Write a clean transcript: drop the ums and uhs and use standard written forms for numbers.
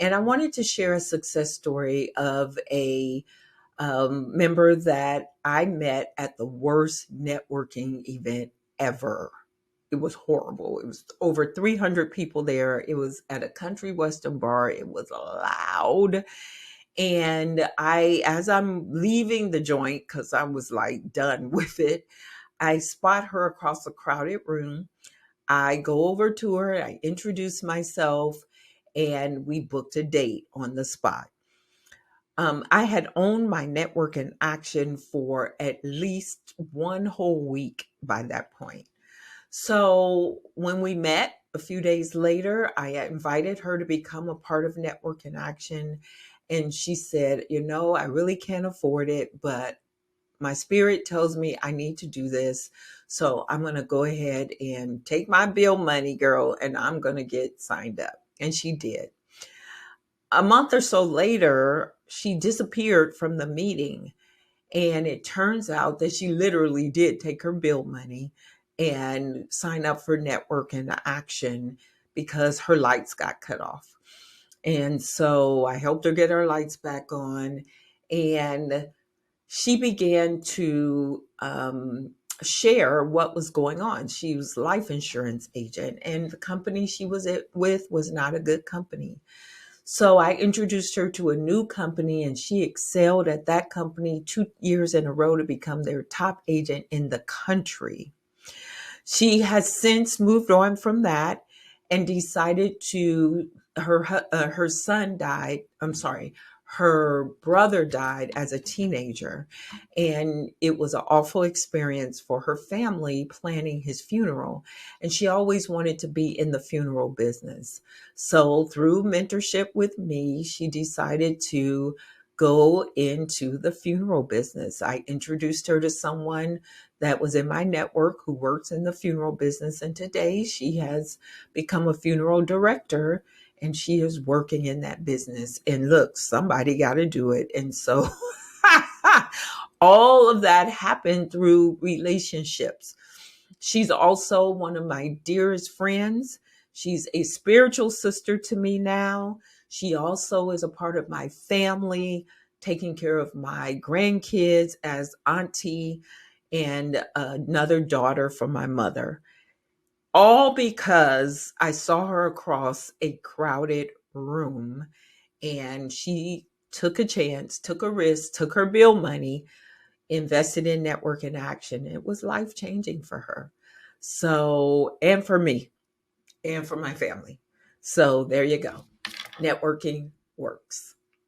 And I wanted to share a success story of a member that I met at the worst networking event ever. It was horrible. It was over 300 people there. It was at a country western bar. It was loud. And as I'm leaving the joint, because I was like done with it, I spot her across a crowded room. I go over to her, I introduce myself, and we booked a date on the spot. I had owned my network in action for at least one whole week by that point. So when we met a few days later, I invited her to become a part of Network in Action. And she said, I really can't afford it, but my spirit tells me I need to do this. So I'm going to go ahead and take my bill money, girl, and I'm going to get signed up. And she did. A month or so later, she disappeared from the meeting. And it turns out that she literally did take her bill money and sign up for Network in Action because her lights got cut off. And so I helped her get her lights back on. And she began to share what was going on. She was a life insurance agent, and the company she was with was not a good company. So I introduced her to a new company, and she excelled at that company 2 years in a row to become their top agent in the country. She has since moved on from that and decided to, her son died. I'm sorry, her brother died as a teenager, and it was an awful experience for her family planning his funeral. And she always wanted to be in the funeral business. So through mentorship with me, she decided to go into the funeral business. I introduced her to someone that was in my network who works in the funeral business. And today she has become a funeral director and she is working in that business. And look, somebody got to do it. And so all of that happened through relationships. She's also one of my dearest friends. She's a spiritual sister to me now. She also is a part of my family, taking care of my grandkids as auntie and another daughter from my mother. All because I saw her across a crowded room and she took a chance, took a risk, took her bill money, invested in Network in Action. It was life changing for her. So, and for me and for my family. So there you go. Networking works.